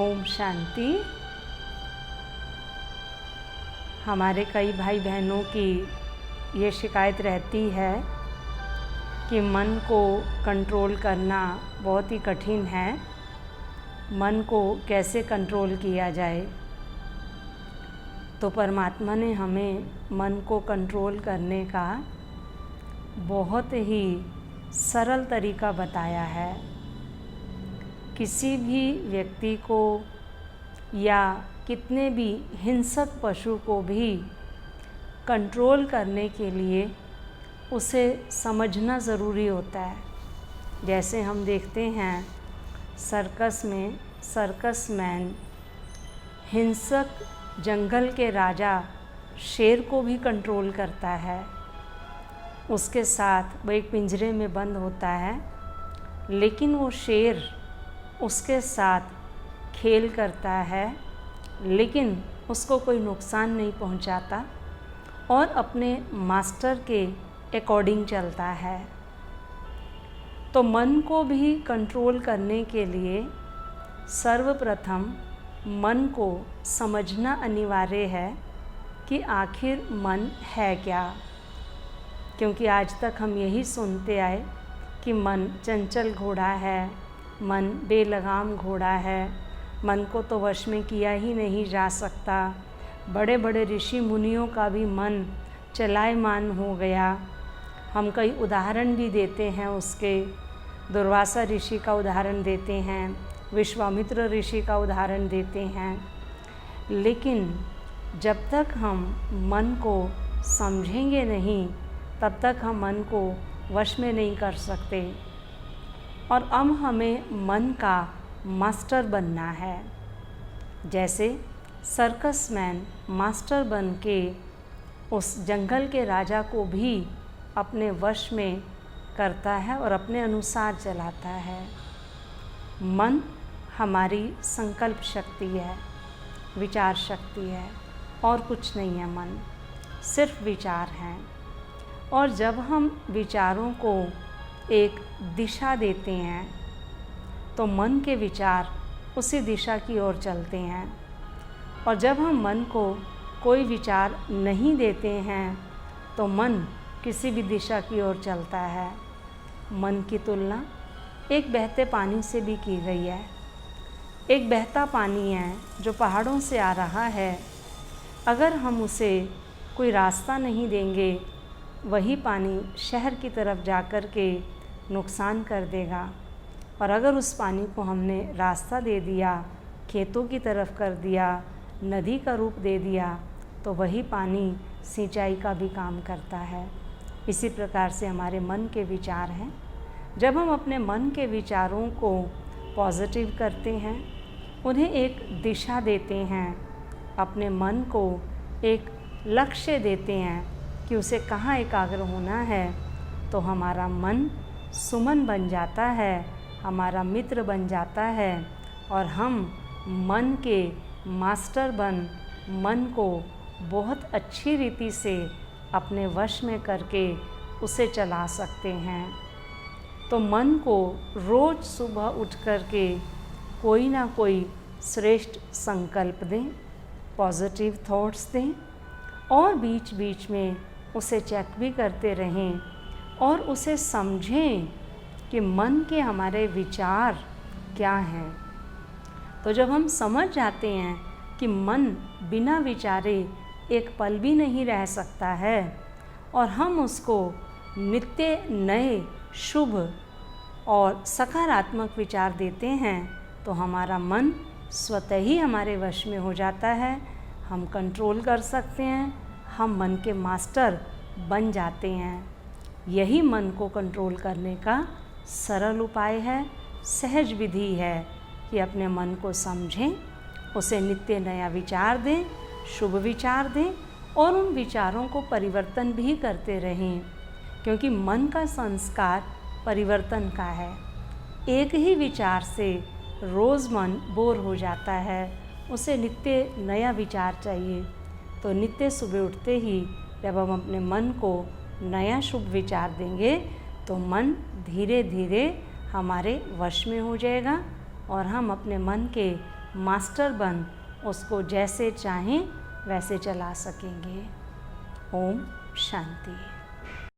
ओम शांति। हमारे कई भाई बहनों की ये शिकायत रहती है कि मन को कंट्रोल करना बहुत ही कठिन है। मन को कैसे कंट्रोल किया जाए? तो परमात्मा ने हमें मन को कंट्रोल करने का बहुत ही सरल तरीका बताया है। किसी भी व्यक्ति को या कितने भी हिंसक पशु को भी कंट्रोल करने के लिए उसे समझना ज़रूरी होता है। जैसे हम देखते हैं सर्कस में सर्कस मैन हिंसक जंगल के राजा शेर को भी कंट्रोल करता है। उसके साथ वो एक पिंजरे में बंद होता है, लेकिन वो शेर उसके साथ खेल करता है, लेकिन उसको कोई नुकसान नहीं पहुंचाता और अपने मास्टर के अकॉर्डिंग चलता है। तो मन को भी कंट्रोल करने के लिए सर्वप्रथम मन को समझना अनिवार्य है कि आखिर मन है क्या। क्योंकि आज तक हम यही सुनते आए कि मन चंचल घोड़ा है, मन बेलगाम घोड़ा है, मन को तो वश में किया ही नहीं जा सकता। बड़े बड़े ऋषि मुनियों का भी मन चलायमान हो गया। हम कई उदाहरण भी देते हैं उसके। दुर्वासा ऋषि का उदाहरण देते हैं, विश्वामित्र ऋषि का उदाहरण देते हैं। लेकिन जब तक हम मन को समझेंगे नहीं, तब तक हम मन को वश में नहीं कर सकते। और अब हमें मन का मास्टर बनना है। जैसे सर्कस मैन मास्टर बन के उस जंगल के राजा को भी अपने वश में करता है और अपने अनुसार चलाता है। मन हमारी संकल्प शक्ति है, विचार शक्ति है, और कुछ नहीं है। मन सिर्फ विचार हैं। और जब हम विचारों को एक दिशा देते हैं तो मन के विचार उसी दिशा की ओर चलते हैं। और जब हम मन को कोई विचार नहीं देते हैं तो मन किसी भी दिशा की ओर चलता है। मन की तुलना एक बहते पानी से भी की गई है। एक बहता पानी है जो पहाड़ों से आ रहा है। अगर हम उसे कोई रास्ता नहीं देंगे, वही पानी शहर की तरफ जाकर के नुकसान कर देगा। और अगर उस पानी को हमने रास्ता दे दिया, खेतों की तरफ कर दिया, नदी का रूप दे दिया, तो वही पानी सिंचाई का भी काम करता है। इसी प्रकार से हमारे मन के विचार हैं। जब हम अपने मन के विचारों को पॉजिटिव करते हैं, उन्हें एक दिशा देते हैं, अपने मन को एक लक्ष्य देते हैं कि उसे कहाँ एकाग्र होना है, तो हमारा मन सुमन बन जाता है, हमारा मित्र बन जाता है। और हम मन के मास्टर बन मन को बहुत अच्छी रीति से अपने वश में करके उसे चला सकते हैं। तो मन को रोज़ सुबह उठ कर के कोई ना कोई श्रेष्ठ संकल्प दें, पॉजिटिव थॉट्स दें, और बीच बीच में उसे चेक भी करते रहें और उसे समझें कि मन के हमारे विचार क्या हैं। तो जब हम समझ जाते हैं कि मन बिना विचारे एक पल भी नहीं रह सकता है, और हम उसको नित्य नए शुभ और सकारात्मक विचार देते हैं, तो हमारा मन स्वतः ही हमारे वश में हो जाता है। हम कंट्रोल कर सकते हैं, हम मन के मास्टर बन जाते हैं। यही मन को कंट्रोल करने का सरल उपाय है, सहज विधि है कि अपने मन को समझें, उसे नित्य नया विचार दें, शुभ विचार दें, और उन विचारों को परिवर्तन भी करते रहें। क्योंकि मन का संस्कार परिवर्तन का है। एक ही विचार से रोज़ मन बोर हो जाता है, उसे नित्य नया विचार चाहिए। तो नित्य सुबह उठते ही जब हम अपने मन को नया शुभ विचार देंगे, तो मन धीरे धीरे हमारे वश में हो जाएगा और हम अपने मन के मास्टर बन उसको जैसे चाहें वैसे चला सकेंगे। ओम शांति।